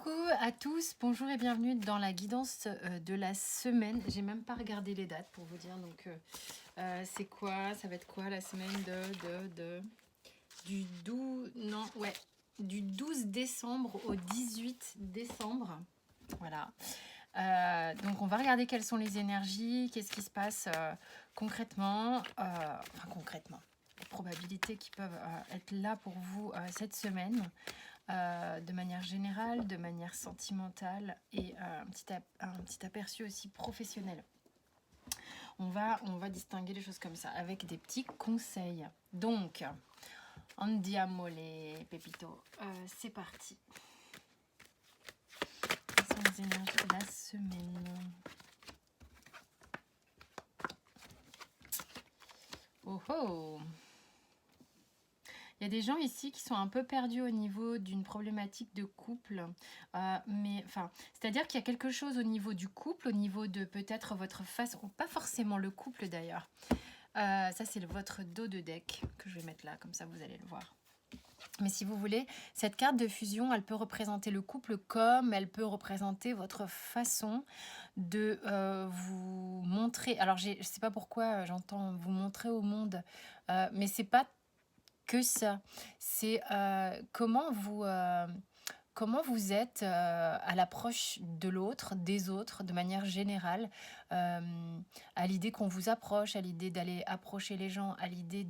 Coucou à tous, bonjour et bienvenue dans la guidance de la semaine. J'ai même pas regardé les dates pour vous dire, donc c'est quoi, ça va être quoi la semaine du 12, non, ouais, du 12 décembre au 18 décembre. Voilà. Donc on va regarder quelles sont les énergies, qu'est-ce qui se passe concrètement, les probabilités qui peuvent être là pour vous cette semaine. De manière générale, de manière sentimentale et un petit aperçu aussi professionnel. On va distinguer les choses comme ça avec des petits conseils. Donc, andiamo les pépitos. C'est parti. Quelles sont les énergies de la semaine? Oh oh! Il y a des gens ici qui sont un peu perdus au niveau d'une problématique de couple, c'est-à-dire qu'il y a quelque chose au niveau du couple, au niveau de peut-être votre face, ou pas forcément le couple d'ailleurs. Ça c'est votre dos de deck que je vais mettre là, comme ça vous allez le voir. Mais si vous voulez, cette carte de fusion, elle peut représenter le couple comme elle peut représenter votre façon de vous montrer. Alors je sais pas pourquoi j'entends vous montrer au monde, mais c'est pas que ça. C'est comment vous êtes à l'approche de l'autre, des autres, de manière générale, à l'idée qu'on vous approche, à l'idée d'aller approcher les gens, à l'idée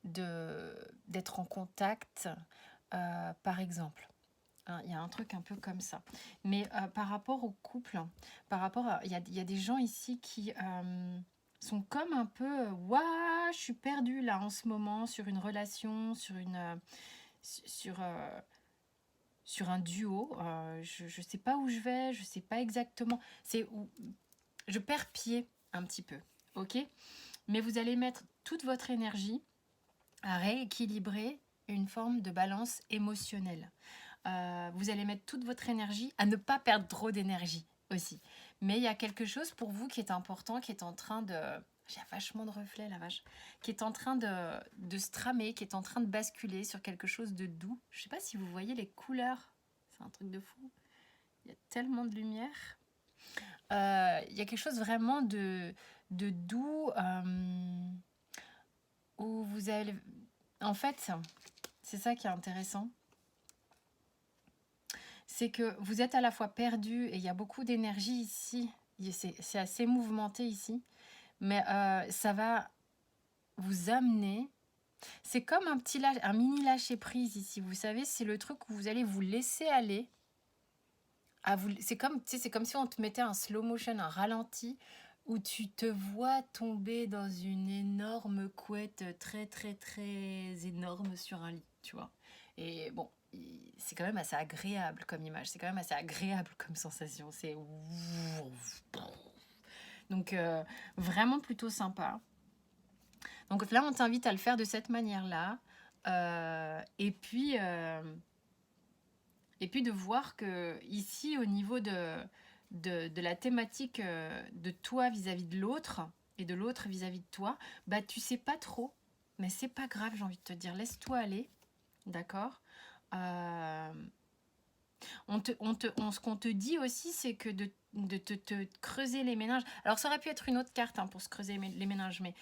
d'être en contact, par exemple. Hein, il y a un truc un peu comme ça. Mais par rapport au couple, il y a des gens ici qui sont comme un peu ouah, je suis perdue là en ce moment sur une relation, sur un duo. Je ne sais pas où je vais, je ne sais pas exactement. Je perds pied un petit peu, ok? Mais vous allez mettre toute votre énergie à rééquilibrer une forme de balance émotionnelle. Vous allez mettre toute votre énergie à ne pas perdre trop d'énergie aussi. Mais il y a quelque chose pour vous qui est important, qui est en train de... J'ai vachement de reflets, la vache. Qui est en train de se tramer, qui est en train de basculer sur quelque chose de doux. Je ne sais pas si vous voyez les couleurs. C'est un truc de fou. Il y a tellement de lumière. Il y a quelque chose vraiment de doux où vous allez... En fait, c'est ça qui est intéressant. C'est que vous êtes à la fois perdu et il y a beaucoup d'énergie ici. C'est assez mouvementé ici. Mais ça va vous amener... C'est comme un mini lâcher-prise ici. Vous savez, c'est le truc où vous allez vous laisser aller. C'est comme si on te mettait un slow motion, un ralenti, où tu te vois tomber dans une énorme couette très, très, très énorme sur un lit, tu vois. Et bon, c'est quand même assez agréable comme image, c'est quand même assez agréable comme sensation. C'est... Donc, vraiment plutôt sympa. Donc là, on t'invite à le faire de cette manière-là. Et puis de voir que ici, au niveau de la thématique de toi vis-à-vis de l'autre et de l'autre vis-à-vis de toi, bah tu sais pas trop, mais c'est pas grave, j'ai envie de te dire, laisse-toi aller, d'accord. Ce qu'on te dit aussi, c'est que de te creuser les méninges. Alors ça aurait pu être une autre carte pour se creuser les méninges, mais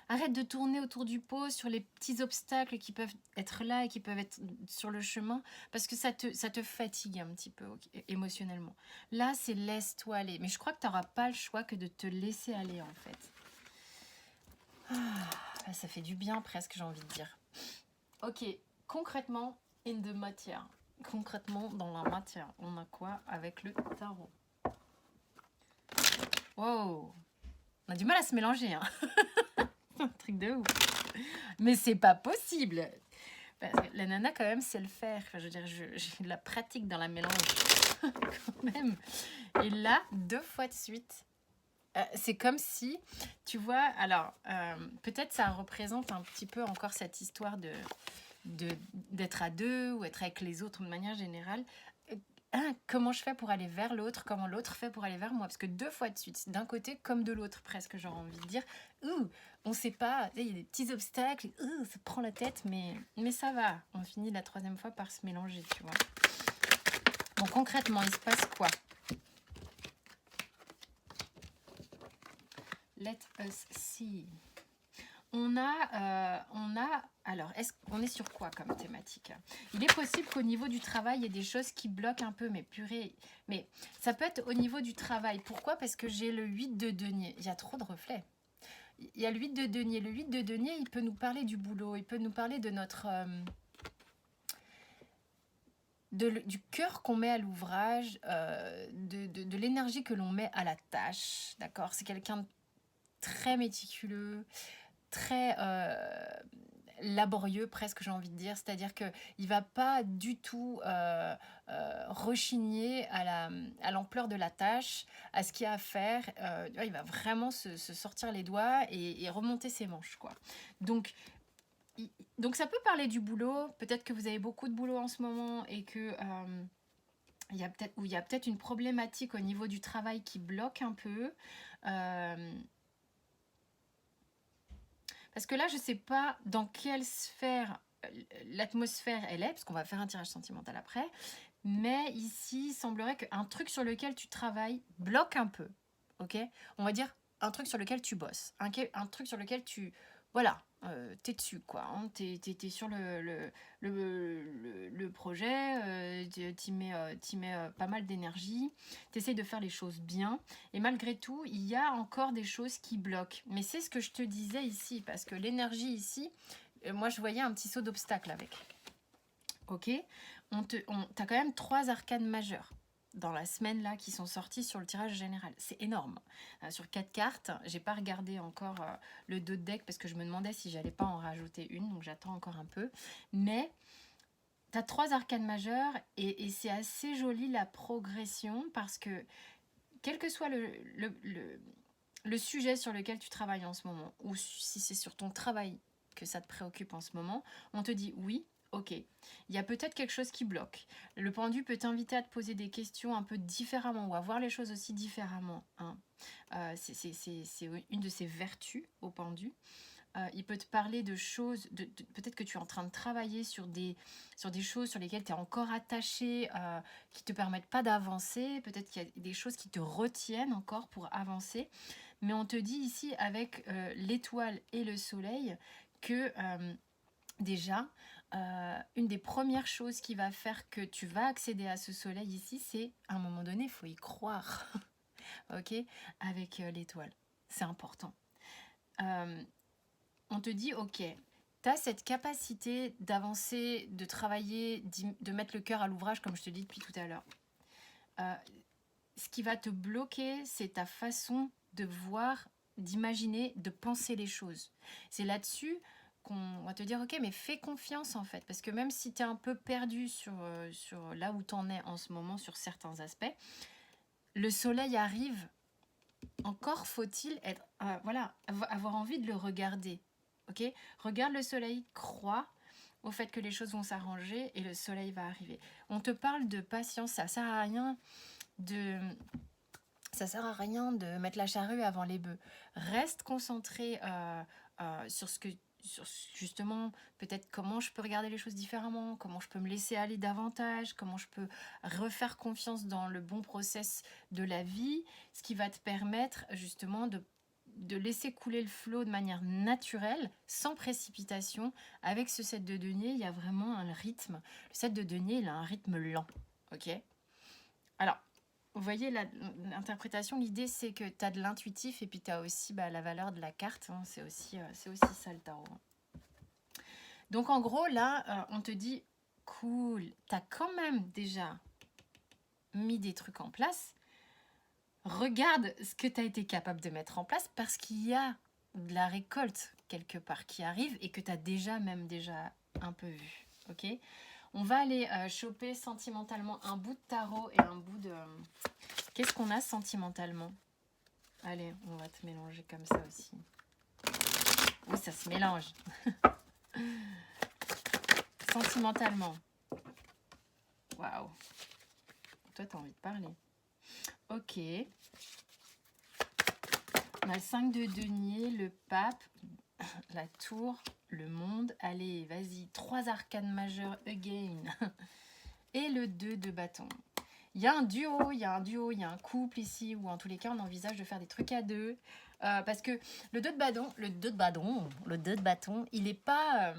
arrête de tourner autour du pot sur les petits obstacles qui peuvent être là et qui peuvent être sur le chemin, parce que ça te fatigue un petit peu émotionnellement. Là, c'est laisse-toi aller. Mais je crois que tu n'auras pas le choix que de te laisser aller, en fait. Là, ça fait du bien presque, j'ai envie de dire. Ok, concrètement, in the matière. Concrètement, dans la matière, on a quoi avec le tarot? Wow, on a du mal à se mélanger, hein. Un truc de ouf. Mais c'est pas possible. Parce que la nana, quand même, sait le faire. Enfin, je veux dire, j'ai de la pratique dans la mélange. Quand même. Et là, 2 fois de suite, c'est comme si, tu vois, alors, peut-être ça représente un petit peu encore cette histoire d'être à deux ou être avec les autres de manière générale. hein, comment je fais pour aller vers l'autre, comment l'autre fait pour aller vers moi. Parce que 2 fois de suite, d'un côté comme de l'autre presque, j'aurais envie de dire. Ouh, on sait pas, il y a des petits obstacles, ça prend la tête, mais ça va. On finit la 3e fois par se mélanger, tu vois. Bon, concrètement, il se passe quoi? Let us see. Alors, est-ce qu'on est sur quoi comme thématique? Il est possible qu'au niveau du travail, il y ait des choses qui bloquent un peu, mais purée. Mais ça peut être au niveau du travail. Pourquoi? Parce que j'ai le 8 de denier. Il y a trop de reflets. Il y a le 8 de denier. Le 8 de denier, il peut nous parler du boulot. Il peut nous parler de notre... du cœur qu'on met à l'ouvrage, de l'énergie que l'on met à la tâche. D'accord? C'est quelqu'un de très méticuleux, très laborieux presque, j'ai envie de dire, c'est-à-dire qu'il ne va pas du tout rechigner à l'ampleur de la tâche, à ce qu'il y a à faire. Il va vraiment se sortir les doigts et remonter ses manches, quoi. Donc ça peut parler du boulot, peut-être que vous avez beaucoup de boulot en ce moment et que il y a peut-être une problématique au niveau du travail qui bloque un peu. Parce que là, je ne sais pas dans quelle sphère l'atmosphère elle est, parce qu'on va faire un tirage sentimental après. Mais ici, il semblerait qu'un truc sur lequel tu travailles bloque un peu. Ok? On va dire un truc sur lequel tu bosses. Un truc sur lequel tu... Voilà, t'es dessus, quoi. Hein, t'es sur le projet, t'y mets pas mal d'énergie, t'essayes de faire les choses bien, et malgré tout, il y a encore des choses qui bloquent. Mais c'est ce que je te disais ici, parce que l'énergie ici, moi je voyais un petit saut d'obstacle avec. Ok? T'as quand même 3 arcanes majeures dans la semaine là qui sont sortis sur le tirage général. C'est énorme. Sur 4 cartes, j'ai pas regardé encore le dos de deck parce que je me demandais si j'allais pas en rajouter une, donc j'attends encore un peu. Mais tu as 3 arcanes majeures et c'est assez joli la progression parce que quel que soit le sujet sur lequel tu travailles en ce moment, ou si c'est sur ton travail que ça te préoccupe en ce moment, on te dit oui, ok, il y a peut-être quelque chose qui bloque. Le pendu peut t'inviter à te poser des questions un peu différemment ou à voir les choses aussi différemment. Hein. C'est une de ses vertus au pendu. Il peut te parler de choses, peut-être que tu es en train de travailler sur des choses sur lesquelles tu es encore attaché, qui ne te permettent pas d'avancer, peut-être qu'il y a des choses qui te retiennent encore pour avancer. Mais on te dit ici avec l'étoile et le soleil que déjà, une des premières choses qui va faire que tu vas accéder à ce soleil ici, c'est à un moment donné, il faut y croire. Ok? Avec l'étoile. C'est important. On te dit, ok, tu as cette capacité d'avancer, de travailler, de mettre le cœur à l'ouvrage, comme je te dis depuis tout à l'heure. Ce qui va te bloquer, c'est ta façon de voir, d'imaginer, de penser les choses. C'est là-dessus qu'on va te dire, ok, mais fais confiance en fait, parce que même si tu es un peu perdu sur là où tu en es en ce moment, sur certains aspects, le soleil arrive, encore faut-il être, avoir envie de le regarder. Ok, regarde le soleil, crois au fait que les choses vont s'arranger et le soleil va arriver. On te parle de patience, ça sert à rien de mettre la charrue avant les bœufs. Reste concentré sur justement peut-être comment je peux regarder les choses différemment, comment je peux me laisser aller davantage, comment je peux refaire confiance dans le bon process de la vie, ce qui va te permettre justement de laisser couler le flot de manière naturelle, sans précipitation. Avec ce 7 de denier, il y a vraiment un rythme. Le 7 de denier, il a un rythme lent. Ok ? Alors, vous voyez l'interprétation, l'idée c'est que tu as de l'intuitif et puis tu as aussi la valeur de la carte. Hein, c'est aussi ça le tarot. Donc en gros, là, on te dit, cool, tu as quand même déjà mis des trucs en place. Regarde ce que tu as été capable de mettre en place parce qu'il y a de la récolte quelque part qui arrive et que tu as déjà un peu vu. Ok ? On va aller choper sentimentalement un bout de tarot et un bout de... Qu'est-ce qu'on a sentimentalement? Allez, on va te mélanger comme ça aussi. Oui, ça se mélange. Sentimentalement. Waouh. toi, tu as envie de parler. Ok. On a le 5 de denier, le pape, la tour, le monde. Allez, vas-y. 3 arcanes majeures again. Et le 2 de bâton. Il y a un duo, il y a un couple ici, ou en tous les cas, on envisage de faire des trucs à deux. Parce que le 2 de bâton, il n'est pas...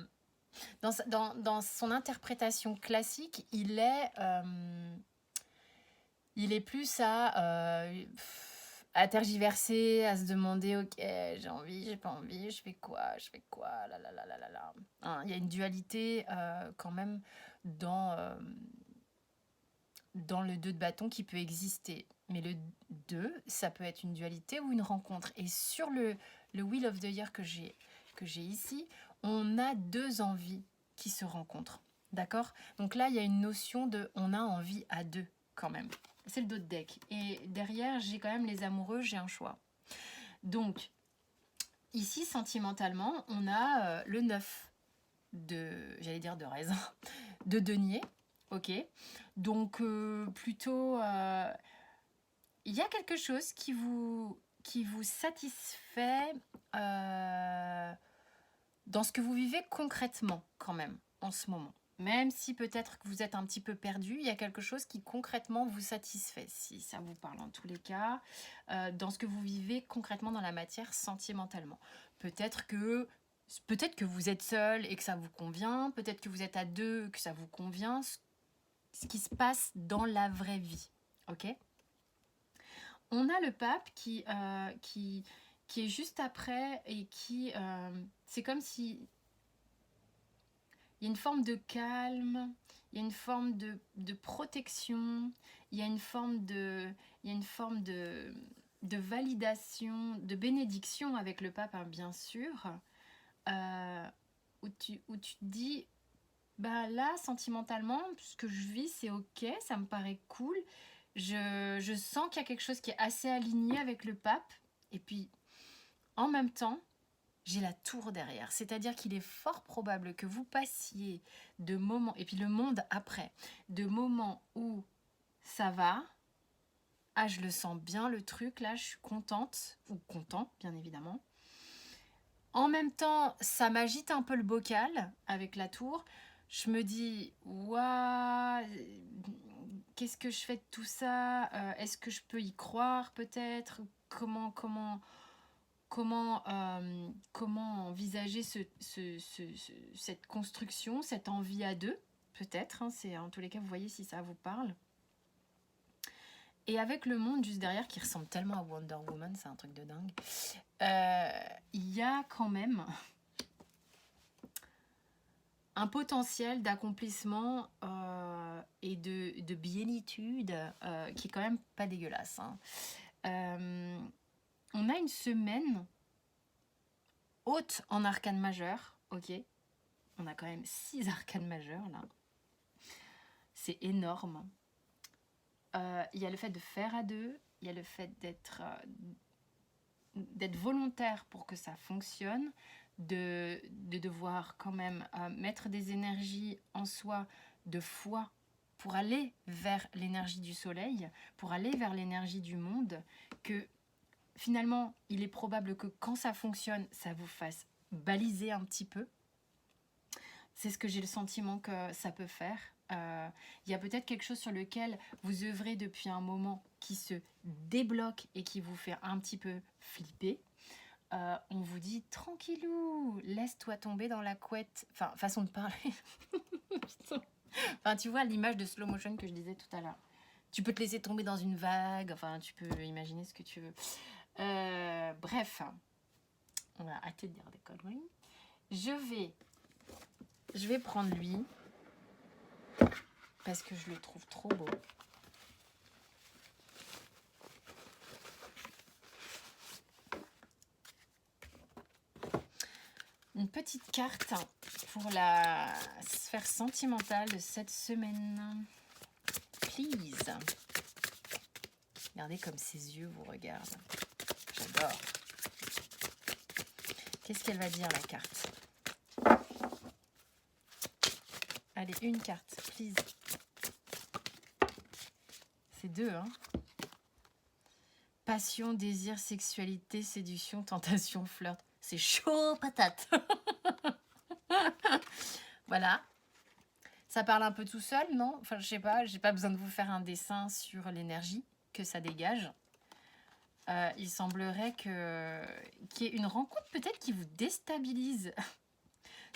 dans son interprétation classique, il est plus à tergiverser, à se demander, ok, j'ai envie, j'ai pas envie, je fais quoi, là là là là là là. Hein, il y a une dualité quand même dans le 2 de bâton qui peut exister. Mais le 2, ça peut être une dualité ou une rencontre. Et sur le Wheel of the Year que j'ai ici, on a 2 envies qui se rencontrent. D'accord? Donc là, il y a une notion de on a envie à 2 quand même. C'est le dos de deck. Et derrière, j'ai quand même les amoureux, j'ai un choix. Donc, ici, sentimentalement, on a le 9 j'allais dire de raisin, de denier. Ok, donc plutôt, il y a quelque chose qui vous satisfait dans ce que vous vivez concrètement quand même en ce moment. Même si peut-être que vous êtes un petit peu perdu, il y a quelque chose qui concrètement vous satisfait, si ça vous parle en tous les cas, dans ce que vous vivez concrètement dans la matière sentimentalement. Peut-être que vous êtes seul et que ça vous convient, peut-être que vous êtes à 2 que ça vous convient, ce qui se passe dans la vraie vie, ok? On a le pape qui est juste après et qui... c'est comme si... Il y a une forme de calme, il y a une forme de protection, il y a une forme de validation, de bénédiction avec le pape, hein, bien sûr, où tu te dis... Bah là, sentimentalement, ce que je vis, c'est ok, ça me paraît cool. Je sens qu'il y a quelque chose qui est assez aligné avec le pape. Et puis, en même temps, j'ai la tour derrière. C'est-à-dire qu'il est fort probable que vous passiez de moments, et puis le monde après, de moments où ça va. Ah, je le sens bien le truc, là, je suis contente, ou content, bien évidemment. En même temps, ça m'agite un peu le bocal avec la tour. Je me dis, waouh, qu'est-ce que je fais de tout ça? Est-ce que je peux y croire peut-être? Comment envisager cette construction, cette envie à 2? Peut-être, hein, c'est en tous les cas, vous voyez si ça vous parle. Et avec le monde juste derrière qui ressemble tellement à Wonder Woman, c'est un truc de dingue. Il y a quand même un potentiel d'accomplissement et de bienitude qui est quand même pas dégueulasse. Hein. On a une semaine haute en arcane majeure, ok. On a quand même 6 arcanes majeures là. C'est énorme. Il y a le fait de faire à 2, il y a le fait d'être volontaire pour que ça fonctionne, de devoir quand même mettre des énergies en soi de foi pour aller vers l'énergie du soleil, pour aller vers l'énergie du monde, que finalement, il est probable que quand ça fonctionne, ça vous fasse baliser un petit peu. C'est ce que j'ai le sentiment que ça peut faire. Il y a peut-être quelque chose sur lequel vous œuvrez depuis un moment qui se débloque et qui vous fait un petit peu flipper. On vous dit tranquillou, laisse-toi tomber dans la couette. Enfin, façon de parler. Enfin, tu vois l'image de slow motion que je disais tout à l'heure. Tu peux te laisser tomber dans une vague. Enfin, tu peux imaginer ce que tu veux. Bref, on va arrêter de dire des conneries. Je vais prendre lui parce que je le trouve trop beau. Une petite carte pour la sphère sentimentale de cette semaine. Please. Regardez comme ses yeux vous regardent. J'adore. Qu'est-ce qu'elle va dire, la carte? Allez, une carte, please. C'est 2, hein. Passion, désir, sexualité, séduction, tentation, flirt. C'est chaud, patate. Voilà. Ça parle un peu tout seul, non? Enfin, je sais pas, j'ai pas besoin de vous faire un dessin sur l'énergie que ça dégage. Il semblerait qu'il y ait une rencontre peut-être qui vous déstabilise.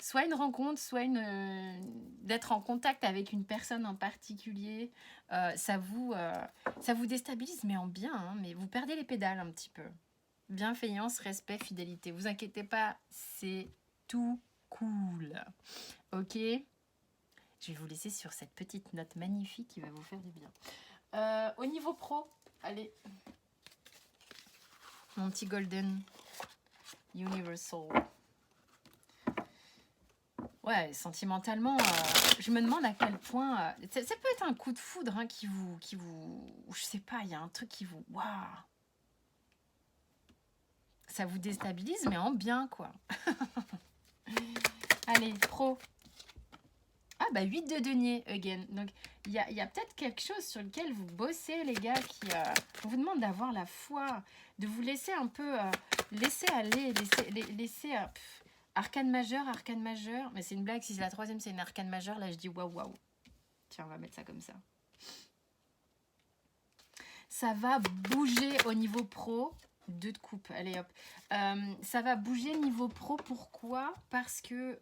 Soit une rencontre, soit d'être en contact avec une personne en particulier. Ça vous déstabilise, mais en bien, hein, mais vous perdez les pédales un petit peu. Bienveillance, respect, fidélité. Vous inquiétez pas, c'est tout cool. Ok? Je vais vous laisser sur cette petite note magnifique qui va vous faire du bien. Au niveau pro, allez. Mon petit Golden Universal. Ouais, sentimentalement, je me demande à quel point... ça peut être un coup de foudre hein, qui vous... Je sais pas, il y a un truc qui vous... Waouh! Ça vous déstabilise, mais en bien, quoi. Allez, pro. Ah bah 8 de denier, again. Donc, il y a peut-être quelque chose sur lequel vous bossez, les gars, qui... on vous demande d'avoir la foi, de vous laisser un peu... laisser aller, laisser arcane majeur, mais c'est une blague, si c'est la troisième, c'est une arcane majeure, là je dis waouh, waouh. Tiens, on va mettre ça comme ça. Ça va bouger au niveau pro, 2 de coupe, allez hop. Ça va bouger niveau pro, pourquoi? Parce que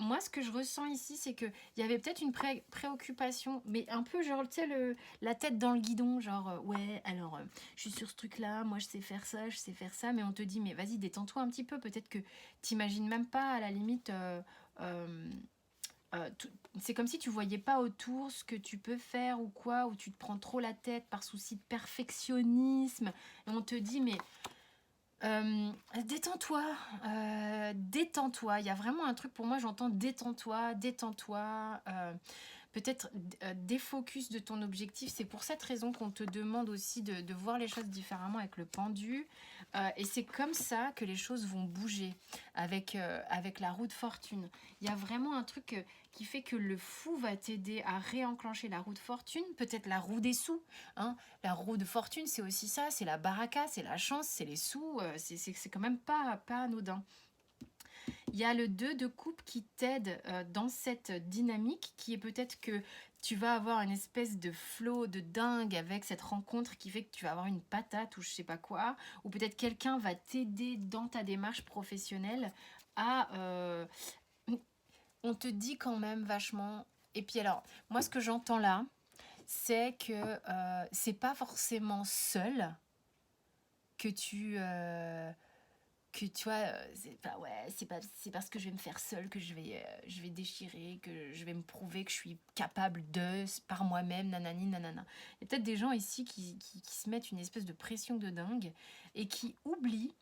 moi, ce que je ressens ici, c'est qu'il y avait peut-être une préoccupation, mais un peu genre, tu sais, la tête dans le guidon, genre, ouais, alors, je suis sur ce truc-là, moi, je sais faire ça, mais on te dit, mais vas-y, détends-toi un petit peu, peut-être que t'imagines même pas, à la limite, c'est comme si tu voyais pas autour ce que tu peux faire ou quoi, ou tu te prends trop la tête par souci de perfectionnisme, et on te dit, mais... détends-toi, détends-toi. Il y a vraiment un truc pour moi, j'entends détends-toi, détends-toi. Peut-être défocus de ton objectif. C'est pour cette raison qu'on te demande aussi de voir les choses différemment avec le pendu. Et c'est comme ça que les choses vont bouger avec la roue de fortune. Il y a vraiment un truc qui fait que le fou va t'aider à réenclencher la roue de fortune, peut-être la roue des sous. Hein. La roue de fortune, c'est aussi ça, c'est la baraka, c'est la chance, c'est les sous, c'est quand même pas anodin. Il y a le 2 de coupe qui t'aide dans cette dynamique, qui est peut-être que tu vas avoir une espèce de flow de dingue avec cette rencontre qui fait que tu vas avoir une patate ou je sais pas quoi, ou peut-être quelqu'un va t'aider dans ta démarche professionnelle à... on te dit quand même vachement... Et puis alors, moi ce que j'entends là, c'est que c'est pas forcément seul que tu vois, c'est parce que je vais me faire seule que je vais déchirer, que je vais me prouver que je suis capable par moi-même, nanani, nanana. Il y a peut-être des gens ici qui se mettent une espèce de pression de dingue et qui oublient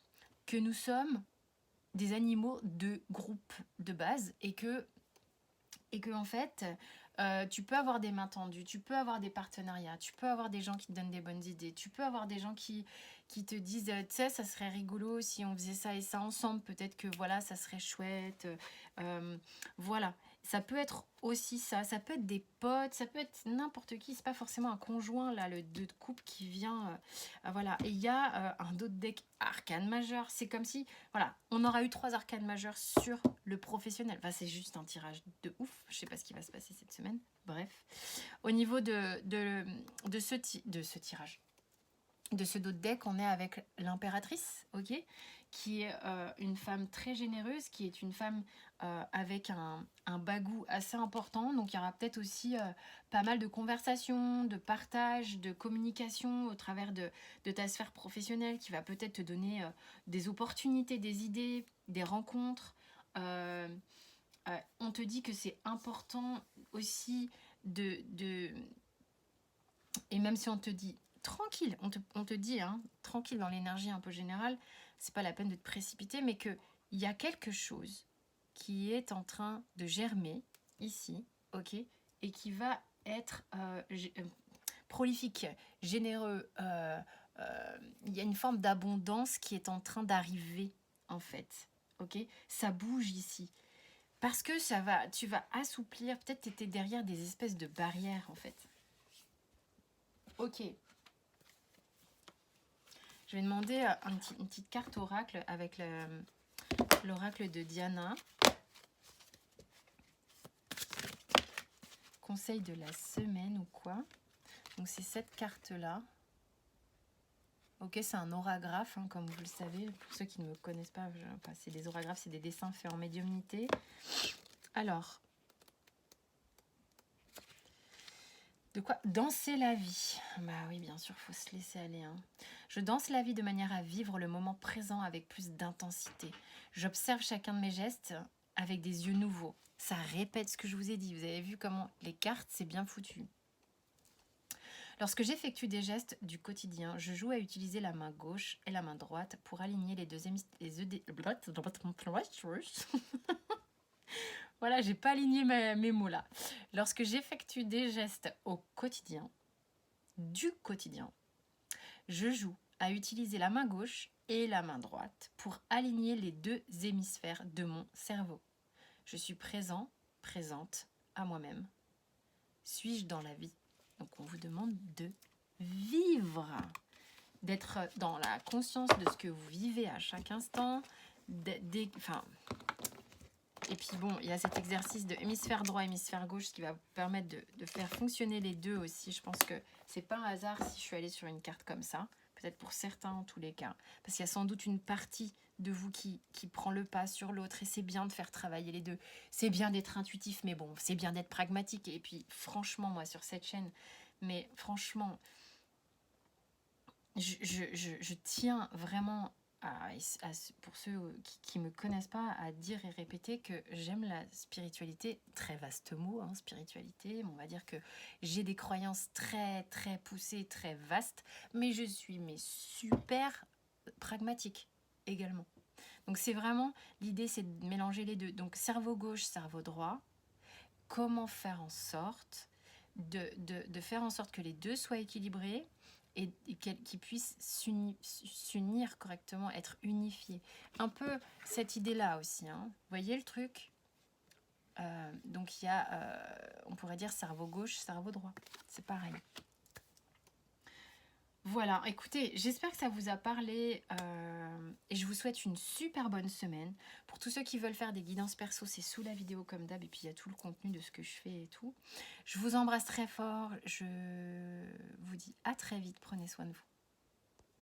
que nous sommes des animaux de groupe de base et que en fait, tu peux avoir des mains tendues, tu peux avoir des partenariats, tu peux avoir des gens qui te donnent des bonnes idées, tu peux avoir des gens qui te disent, tu sais, ça serait rigolo si on faisait ça et ça ensemble, peut-être que voilà, ça serait chouette. Voilà, ça peut être aussi ça peut être des potes, ça peut être n'importe qui, c'est pas forcément un conjoint, là, le 2 de coupe qui vient, voilà. Et il y a un autre deck arcane majeur, c'est comme si, voilà, on aura eu 3 arcanes majeures sur le professionnel. Enfin, c'est juste un tirage de ouf, je sais pas ce qui va se passer cette semaine, bref. Au niveau de ce tirage, de ce dos de deck, on est avec l'impératrice, ok, qui est une femme très généreuse, qui est une femme avec un bagou assez important. Donc il y aura peut-être aussi pas mal de conversations, de partage, de communication au travers de ta sphère professionnelle, qui va peut-être te donner des opportunités, des idées, des rencontres. On te dit que c'est important aussi et même si on te dit tranquille, on te dit tranquille dans l'énergie un peu générale, c'est pas la peine de te précipiter, mais qu'il y a quelque chose qui est en train de germer ici, ok, et qui va être prolifique, généreux. Il y a une forme d'abondance qui est en train d'arriver, en fait, ok. Ça bouge ici. Parce que tu vas assouplir, peut-être tu étais derrière des espèces de barrières, en fait. Ok. Je vais demander une petite carte oracle avec l'oracle de Diana. Conseil de la semaine ou quoi? Donc c'est cette carte-là. Ok, c'est un orographe, hein, comme vous le savez. Pour ceux qui ne me connaissent pas, c'est des orographes, c'est des dessins faits en médiumnité. Alors, de quoi danser la vie? Bah oui, bien sûr, il faut se laisser aller. Hein. Je danse la vie de manière à vivre le moment présent avec plus d'intensité. J'observe chacun de mes gestes avec des yeux nouveaux. Ça répète ce que je vous ai dit. Vous avez vu comment les cartes, c'est bien foutu. Lorsque j'effectue des gestes du quotidien, je joue à utiliser la main gauche et la main droite pour aligner les deux Voilà, j'ai pas aligné mes mots là. Lorsque j'effectue des gestes au quotidien, du quotidien, je joue à utiliser la main gauche et la main droite pour aligner les deux hémisphères de mon cerveau. Je suis présent, présente à moi-même. Suis-je dans la vie? Donc on vous demande de vivre, d'être dans la conscience de ce que vous vivez à chaque instant. Et puis bon, il y a cet exercice de hémisphère droit, hémisphère gauche, ce qui va vous permettre de faire fonctionner les deux aussi. Je pense que c'est pas un hasard si je suis allée sur une carte comme ça. Peut-être pour certains en tous les cas. Parce qu'il y a sans doute une partie de vous qui prend le pas sur l'autre. Et c'est bien de faire travailler les deux. C'est bien d'être intuitif, mais bon, c'est bien d'être pragmatique. Et puis franchement, moi sur cette chaîne, mais franchement, je tiens vraiment pour ceux qui ne me connaissent pas, à dire et répéter que j'aime la spiritualité, très vaste mot, hein, spiritualité, on va dire que j'ai des croyances très très poussées, très vastes, mais je suis super pragmatique également. Donc c'est vraiment, l'idée c'est de mélanger les deux, donc cerveau gauche, cerveau droit, comment faire en sorte de faire en sorte que les deux soient équilibrés et qu'ils puissent s'unir correctement, être unifiés. Un peu cette idée-là aussi. Hein. Vous voyez le truc? Donc il y a, on pourrait dire cerveau gauche, cerveau droit. C'est pareil. Voilà, écoutez, j'espère que ça vous a parlé et je vous souhaite une super bonne semaine. Pour tous ceux qui veulent faire des guidances perso, c'est sous la vidéo comme d'hab et puis il y a tout le contenu de ce que je fais et tout. Je vous embrasse très fort, je vous dis à très vite, prenez soin de vous.